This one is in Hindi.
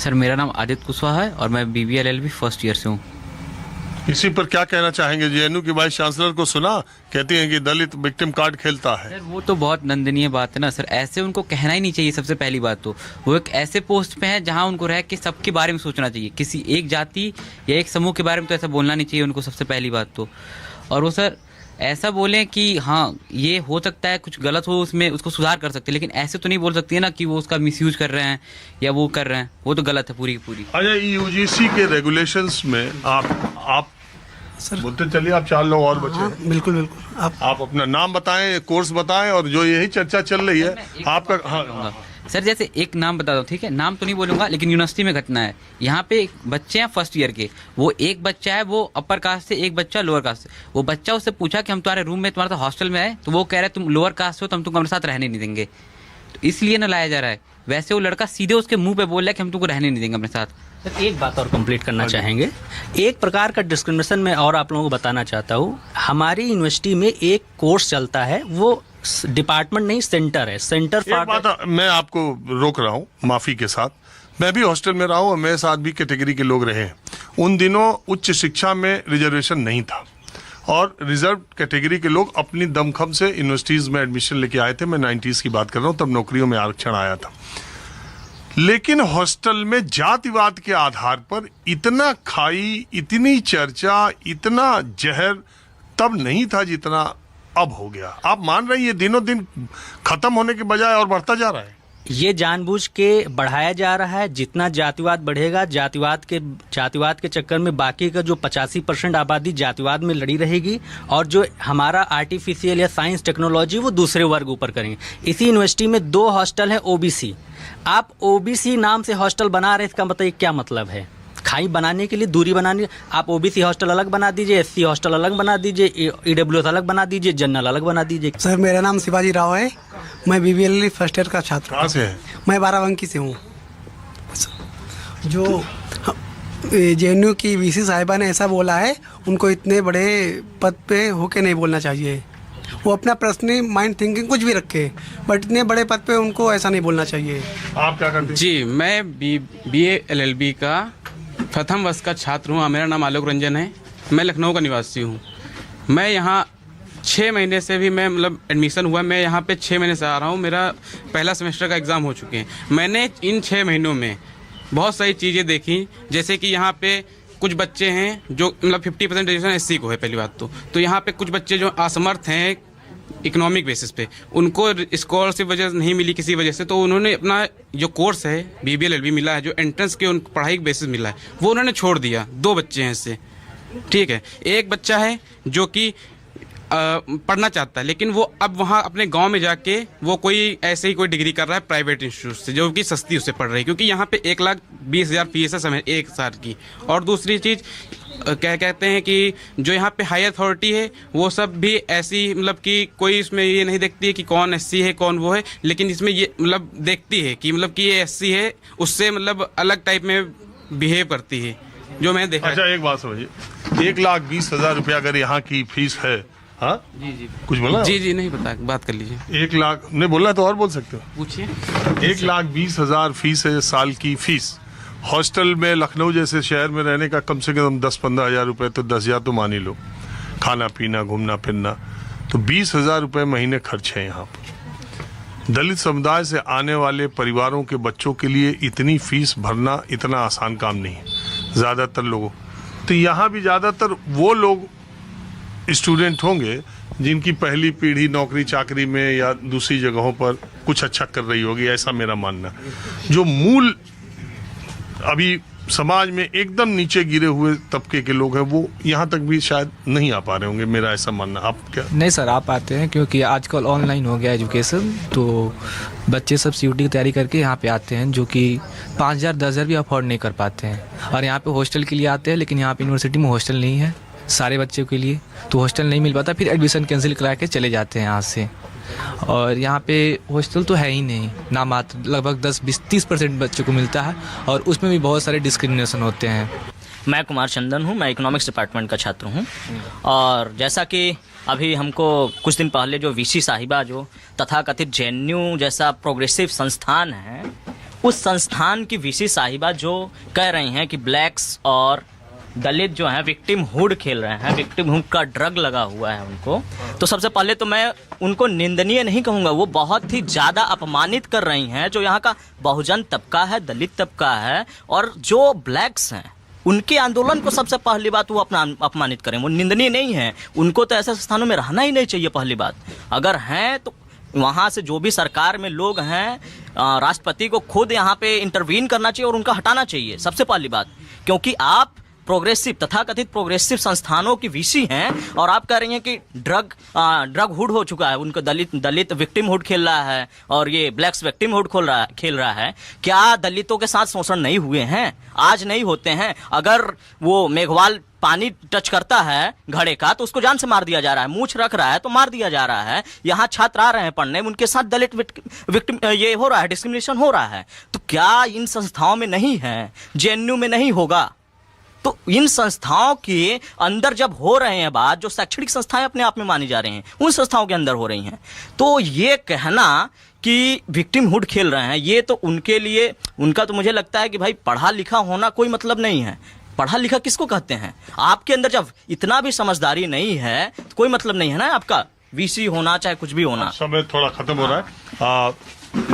सर मेरा नाम आदित्य कुशवाहा है और मैं BBA LLB फर्स्ट ईयर से हूँ। इसी पर क्या कहना चाहेंगे? जेएनयू की वाइस चांसलर को सुना, कहती हैं कि दलित विक्टिम कार्ड खेलता है। सर वो तो बहुत नंदनीय बात है ना सर, ऐसे उनको कहना ही नहीं चाहिए। सबसे पहली बात तो वो एक ऐसे पोस्ट पे है जहाँ उनको रह के सबके बारे में सोचना चाहिए, किसी एक जाति या एक समूह के बारे में तो ऐसा बोलना नहीं चाहिए उनको, सबसे पहली बात तो। और वो सर ऐसा बोलें कि हाँ ये हो सकता है कुछ गलत हो उसमें, उसको सुधार कर सकते हैं, लेकिन ऐसे तो नहीं बोल सकती है ना कि वो उसका मिसयूज कर रहे हैं या वो कर रहे हैं, वो तो गलत है पूरी की पूरी। अच्छा, यूजीसी के रेगुलेशंस में आप सर बोलते चलिए, आप 4 लोग और बचे। हाँ, बिल्कुल बिल्कुल। आप अपना नाम बताएं, कोर्स बताएं, और जो यही चर्चा चल रही है आपका। हाँ सर जैसे एक नाम बता दो, ठीक है, नाम तो नहीं बोलूंगा, लेकिन यूनिवर्सिटी में घटना है। यहाँ पे एक बच्चे हैं फर्स्ट ईयर के, वो एक बच्चा है वो अपर कास्ट से, एक बच्चा लोअर कास्ट से। वो बच्चा उससे पूछा कि हम तुम्हारे रूम में, तुम्हारा तो हॉस्टल में है, तो वो कह रहे तुम लोअर कास्ट हो तो हम तुमको हमारे साथ रहने नहीं देंगे, तो इसलिए ना लाया जा रहा है। वैसे वो लड़का सीधे उसके मुंह पे बोल रहा है कि हम तुमको रहने नहीं देंगे अपने साथ। सर एक बात और कंप्लीट करना चाहेंगे, एक प्रकार का डिस्क्रिमिनेशन मैं और आप लोगों को बताना चाहता हूँ। हमारी यूनिवर्सिटी में एक कोर्स चलता है, वो डिपार्टमेंट नहीं सेंटर है, सेंटर एक बात मैं आपको रोक रहा हूँ माफी के साथ। मैं भी हॉस्टल में रहा हूँ और मेरे साथ भी कैटेगरी के लोग रहे हैं। उन दिनों उच्च शिक्षा में रिजर्वेशन नहीं था और रिजर्व कैटेगरी के लोग अपनी दमखम से यूनिवर्सिटीज में एडमिशन लेके आए थे। मैं 90s की बात कर रहा हूँ, तब नौकरियों में आरक्षण आया था। लेकिन हॉस्टल में जातिवाद के आधार पर इतना खाई, इतनी चर्चा, इतना जहर तब नहीं था जितना अब हो गया। आप मान रहे हैं ये दिनों दिन खत्म होने के बजाय और बढ़ता जा रहा है? ये जानबूझ के बढ़ाया जा रहा है। जितना जातिवाद बढ़ेगा, जातिवाद के चक्कर में बाकी का जो 85% आबादी जातिवाद में लड़ी रहेगी और जो हमारा आर्टिफिशियल या साइंस टेक्नोलॉजी वो दूसरे वर्ग ऊपर करेंगे। इसी यूनिवर्सिटी में 2 हॉस्टल है OBC। आप OBC नाम से हॉस्टल बना रहे, इसका बताइए क्या मतलब है? खाई बनाने के लिए, दूरी बनाने, आप OBC हॉस्टल अलग बना दीजिए, SC हॉस्टल अलग बना दीजिए, EWS अलग बना दीजिए, जनरल अलग बना दीजिए। सर मेरा नाम शिवाजी राव है, मैं BBA LLB फर्स्ट ईयर का छात्र हूँ। कहाँ से है? मैं बाराबंकी से हूँ। जो JNU की VC साहिबा ने ऐसा बोला है, उनको इतने बड़े पद पे होके नहीं बोलना चाहिए। वो अपना पर्सनल माइंड थिंकिंग कुछ भी रखे, बट इतने बड़े पद पे उनको ऐसा नहीं बोलना चाहिए। आप क्या करते हैं? जी मैं BA LLB का प्रथम वर्ष का छात्र हूँ। मेरा नाम आलोक रंजन है, मैं लखनऊ का निवासी हूँ। मैं यहाँ 6 महीने से भी मैं मतलब एडमिशन हुआ, मैं यहाँ पे 6 महीने से आ रहा हूँ। मेरा पहला सेमेस्टर का एग्ज़ाम हो चुके हैं। मैंने इन 6 महीनों में बहुत सारी चीज़ें देखी, जैसे कि यहाँ पे कुछ बच्चे हैं जो मतलब 50% रिजर्वेशन SC को है पहली बात तो यहाँ पे कुछ बच्चे जो असमर्थ हैं इकोनॉमिक बेसिस पे, उनको स्कॉलरशिप वजह नहीं मिली किसी वजह से, तो उन्होंने अपना जो कोर्स है BBA LLB मिला है, जो एंट्रेंस के उन पढ़ाई के बेसिस मिला है, वो उन्होंने छोड़ दिया। 2 बच्चे हैं इससे, ठीक है। एक बच्चा है जो कि पढ़ना चाहता है, लेकिन वो अब वहाँ अपने गांव में जाके वो कोई ऐसे ही कोई डिग्री कर रहा है प्राइवेट इंस्टीट्यूट से, जो कि सस्ती उससे पढ़ रही है, क्योंकि यहाँ पे 1,20,000 फीस है समय 1 साल की। और दूसरी चीज़ क्या कहते हैं कि जो यहाँ पे हाई अथॉरिटी है वो सब भी ऐसी मतलब कि कोई इसमें ये नहीं देखती है कि कौन SC है कौन वो है, लेकिन इसमें ये मतलब देखती है कि मतलब कि ये SC है, उससे मतलब अलग टाइप में बिहेव करती है, जो मैंने देखा। अच्छा एक बात समझिए, 1,20,000 रुपया अगर यहाँ की फीस है, हाँ जी कुछ बोला? जी नहीं पता, बात कर लीजिए। 1 लाख नहीं बोला तो और बोल सकते हो। पूछिए। 1,20,000 फीस है साल की फीस। हॉस्टल में लखनऊ जैसे शहर में रहने का कम से कम 10-15 हज़ार रुपये, तो 10,000 तो मान ही लो, खाना पीना घूमना फिरना, तो 20,000 रुपये महीने खर्च है यहाँ पर। दलित समुदाय से आने वाले परिवारों के बच्चों के लिए इतनी फीस भरना इतना आसान काम नहीं है ज़्यादातर लोगों। तो यहाँ भी ज़्यादातर वो लोग स्टूडेंट होंगे जिनकी पहली पीढ़ी नौकरी चाकरी में या दूसरी जगहों पर कुछ अच्छा कर रही होगी, ऐसा मेरा मानना। जो मूल अभी समाज में एकदम नीचे गिरे हुए तबके के लोग हैं, वो यहाँ तक भी शायद नहीं आ पा रहे होंगे, मेरा ऐसा मानना। आप क्या? नहीं सर, आप आते हैं क्योंकि आजकल ऑनलाइन हो गया एजुकेशन, तो बच्चे सब CUT की तैयारी करके यहाँ पे आते हैं, जो कि 5,000 10,000 भी अफोर्ड नहीं कर पाते हैं। और यहाँ पे हॉस्टल के लिए आते हैं, लेकिन यहाँ पे यूनिवर्सिटी में हॉस्टल नहीं है सारे बच्चों के लिए, तो हॉस्टल नहीं मिल पाता, फिर एडमिशन कैंसिल करा के चले जाते हैं यहाँ से। और यहाँ पे हॉस्टल तो है ही नहीं, ना मात्र लगभग 10-20-30% बच्चों को मिलता है, और उसमें भी बहुत सारे डिस्क्रिमिनेशन होते हैं। मैं कुमार चंदन हूँ, मैं इकोनॉमिक्स डिपार्टमेंट का छात्र हूँ। और जैसा कि अभी हमको कुछ दिन पहले जो VC साहिबा जो तथाकथित JNU जैसा प्रोग्रेसिव संस्थान है, उस संस्थान की वीसी साहिबा जो कह रही हैं कि ब्लैक्स और दलित जो हैं विक्टिम हुड खेल रहे हैं, विक्टिम हुड का ड्रग लगा हुआ है उनको, तो सबसे पहले तो मैं उनको निंदनीय नहीं कहूँगा, वो बहुत ही ज़्यादा अपमानित कर रही हैं जो यहाँ का बहुजन तबका है, दलित तबका है, और जो ब्लैक्स हैं उनके आंदोलन को सबसे पहली बात वो अपना अपमानित करें, वो निंदनीय नहीं है। उनको तो ऐसे स्थानों में रहना ही नहीं चाहिए। पहली बात, अगर हैं तो वहाँ से जो भी सरकार में लोग हैं, राष्ट्रपति को खुद यहाँ पे इंटरवीन करना चाहिए और उनका हटाना चाहिए, सबसे पहली बात। क्योंकि आप प्रोग्रेसिव, तथाकथित प्रोग्रेसिव संस्थानों की वीसी हैं और आप कह रही हैं कि ड्रग हुड हो चुका है, उनको दलित विक्टिम हुड खेल रहा है और ये ब्लैक्स विक्टिम हुड खेल रहा है। क्या दलितों के साथ शोषण नहीं हुए हैं? आज नहीं होते हैं? अगर वो मेघवाल पानी टच करता है घड़े का तो उसको जान से मार दिया जा रहा है, मूंछ रख रहा है तो मार दिया जा रहा है। यहाँ छात्र आ रहे हैं पढ़ने, उनके साथ दलित विक्टिम ये हो रहा है, डिस्क्रिमिनेशन हो रहा है। तो क्या इन संस्थाओं में नहीं है? जेएनयू में नहीं होगा? तो इन संस्थाओं के अंदर जब हो रहे हैं बात, जो शैक्षणिक संस्थाएं अपने आप में मानी जा रही हैं, उन संस्थाओं के अंदर हो रही हैं, तो ये कहना कि विक्टिम हुड खेल रहे हैं, ये तो उनके लिए, उनका तो मुझे लगता है कि भाई पढ़ा लिखा होना कोई मतलब नहीं है। पढ़ा लिखा किसको कहते हैं? आपके अंदर जब इतना भी समझदारी नहीं है तो कोई मतलब नहीं है ना आपका वीसी होना, चाहे कुछ भी होना। समय थोड़ा खत्म हो रहा है।